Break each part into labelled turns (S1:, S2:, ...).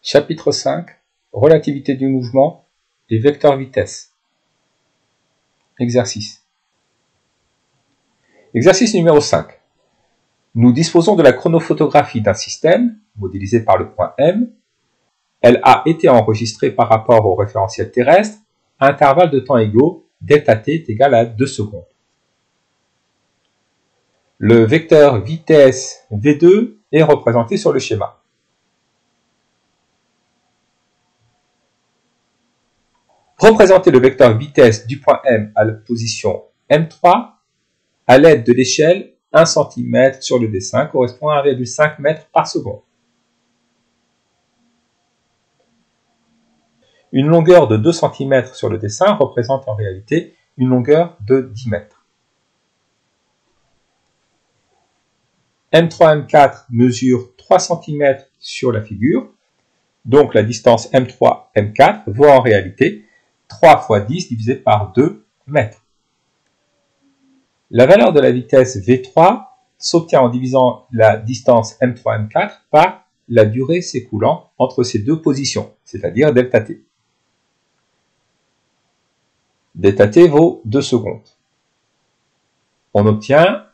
S1: Chapitre 5. Relativité du mouvement et vecteur vitesse. Exercice. Exercice numéro 5. Nous disposons de la chronophotographie d'un système, modélisé par le point M. Elle a été enregistrée par rapport au référentiel terrestre à intervalles de temps égaux, delta t est égal à 2 secondes. Le vecteur vitesse V2 est représenté sur le schéma. Représenter le vecteur vitesse du point M à la position M3 à l'aide de l'échelle 1 cm sur le dessin correspond à 1,5 m par seconde. Une longueur de 2 cm sur le dessin représente en réalité une longueur de 10 mètres. M3, M4 mesure 3 cm sur la figure, donc la distance M3, M4 vaut en réalité 3 fois 10 divisé par 2 mètres. La valeur de la vitesse V3 s'obtient en divisant la distance M3, M4 par la durée s'écoulant entre ces deux positions, c'est-à-dire delta t. Delta t vaut 2 secondes. On obtient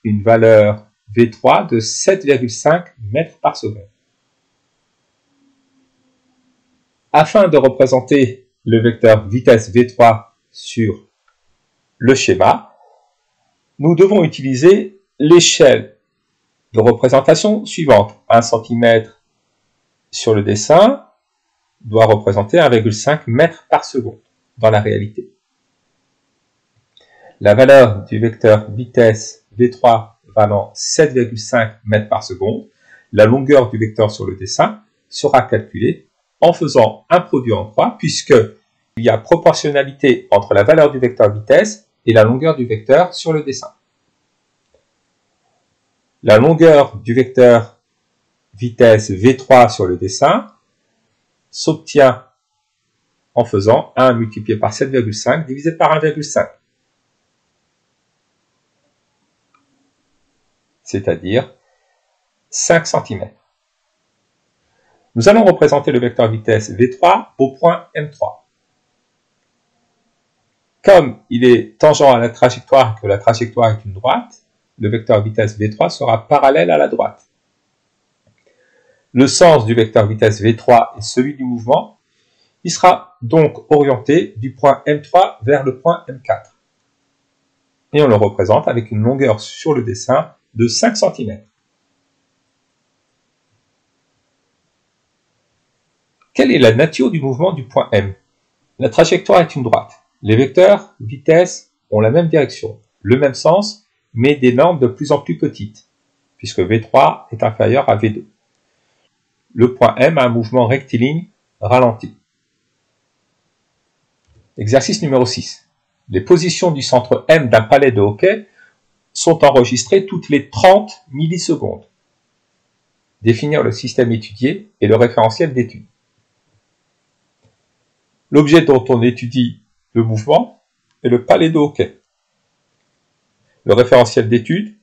S1: une valeur V3 de 7,5 mètres par seconde. Afin de représenter le vecteur vitesse V3 sur le schéma, nous devons utiliser l'échelle de représentation suivante. 1 cm sur le dessin doit représenter 1,5 mètre par seconde dans la réalité. La valeur du vecteur vitesse V3 valant 7,5 mètres par seconde, la longueur du vecteur sur le dessin sera calculée en faisant un produit en croix, puisqu'il y a proportionnalité entre la valeur du vecteur vitesse et la longueur du vecteur sur le dessin. La longueur du vecteur vitesse V3 sur le dessin s'obtient en faisant 1 multiplié par 7,5 divisé par 1,5. C'est-à-dire 5 cm. Nous allons représenter le vecteur vitesse V3 au point M3. Comme il est tangent à la trajectoire et que la trajectoire est une droite, le vecteur vitesse V3 sera parallèle à la droite. Le sens du vecteur vitesse V3 est celui du mouvement. Il sera donc orienté du point M3 vers le point M4. Et on le représente avec une longueur sur le dessin de 5 cm. Quelle est la nature du mouvement du point M? La trajectoire est une droite. Les vecteurs vitesse ont la même direction, le même sens, mais des normes de plus en plus petites, puisque V3 est inférieur à V2. Le point M a un mouvement rectiligne ralenti. Exercice numéro 6. Les positions du centre M d'un palais de hockey sont enregistrées toutes les 30 millisecondes. Définir le système étudié et le référentiel d'étude. L'objet dont on étudie le mouvement est le palais de hockey. Le référentiel d'étude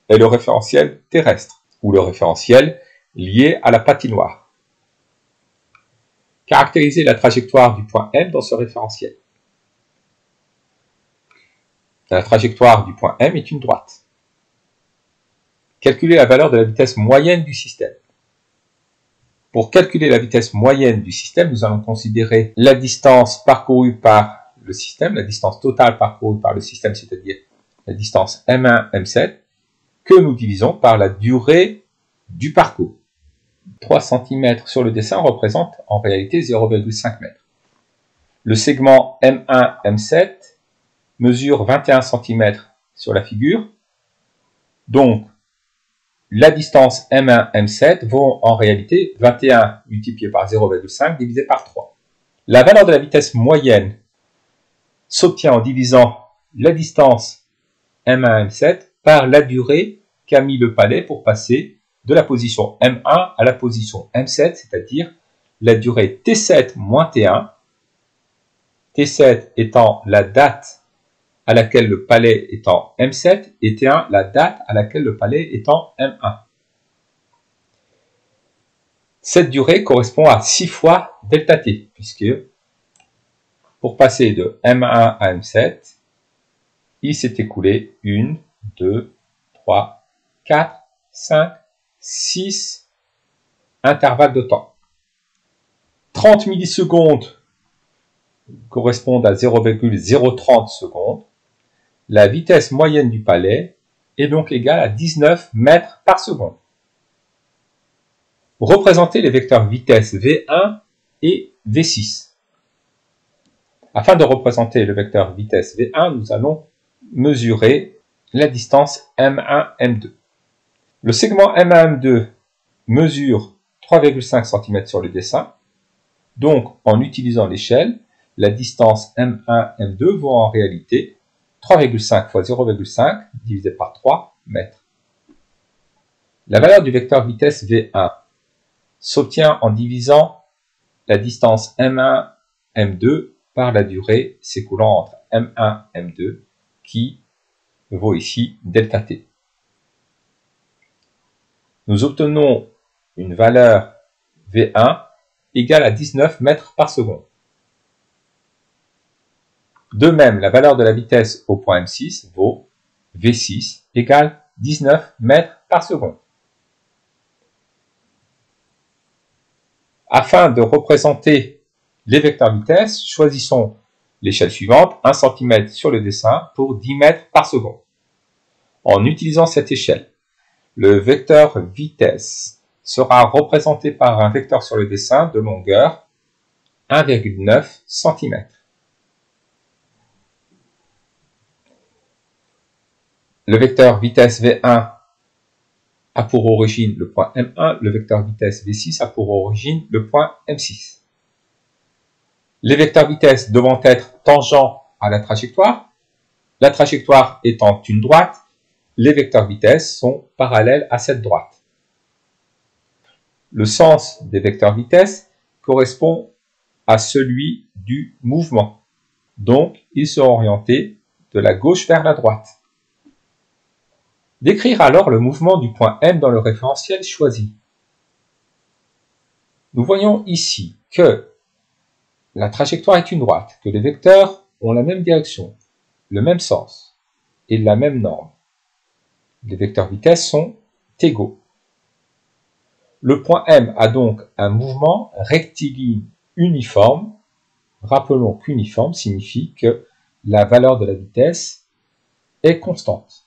S1: est le référentiel terrestre, ou le référentiel lié à la patinoire. Caractériser la trajectoire du point M dans ce référentiel. La trajectoire du point M est une droite. Calculer la valeur de la vitesse moyenne du système. Pour calculer la vitesse moyenne du système, nous allons considérer la distance parcourue par le système, la distance totale parcourue par le système, c'est-à-dire la distance M1, M7, que nous divisons par la durée du parcours. 3 cm sur le dessin représente en réalité 0,5 m. Le segment M1, M7 mesure 21 cm sur la figure, donc la distance M1, M7 vaut en réalité 21 multiplié par 0,5 divisé par 3. La valeur de la vitesse moyenne s'obtient en divisant la distance M1, M7 par la durée qu'a mis le palais pour passer de la position M1 à la position M7, c'est-à-dire la durée T7 moins T1, T7 étant la date à laquelle le palais est en M7 et T1 la date à laquelle le palais est en M1. Cette durée correspond à 6 fois delta t, puisque pour passer de M1 à M7, il s'est écoulé 1, 2, 3, 4, 5, 6 intervalles de temps. 30 millisecondes correspondent à 0,030 secondes. La vitesse moyenne du palais est donc égale à 19 mètres par seconde. Représentez les vecteurs vitesse V1 et V6. Afin de représenter le vecteur vitesse V1, nous allons mesurer la distance M1, M2. Le segment M1, M2 mesure 3,5 cm sur le dessin. Donc, en utilisant l'échelle, la distance M1, M2 vaut en réalité 3,5 fois 0,5 divisé par 3 mètres. La valeur du vecteur vitesse V1 s'obtient en divisant la distance M1, M2 par la durée s'écoulant entre M1, M2 qui vaut ici delta t. Nous obtenons une valeur V1 égale à 19 mètres par seconde. De même, la valeur de la vitesse au point M6 vaut V6 égale 19 mètres par seconde. Afin de représenter les vecteurs vitesse, choisissons l'échelle suivante, 1 cm sur le dessin pour 10 mètres par seconde. En utilisant cette échelle, le vecteur vitesse sera représenté par un vecteur sur le dessin de longueur 1,9 cm. Le vecteur vitesse V1 a pour origine le point M1, le vecteur vitesse V6 a pour origine le point M6. Les vecteurs vitesse devant être tangents à la trajectoire étant une droite, les vecteurs vitesse sont parallèles à cette droite. Le sens des vecteurs vitesse correspond à celui du mouvement. Donc, ils sont orientés de la gauche vers la droite. Décrire alors le mouvement du point M dans le référentiel choisi. Nous voyons ici que la trajectoire est une droite, que les vecteurs ont la même direction, le même sens et la même norme. Les vecteurs vitesse sont égaux. Le point M a donc un mouvement rectiligne uniforme. Rappelons qu'uniforme signifie que la valeur de la vitesse est constante.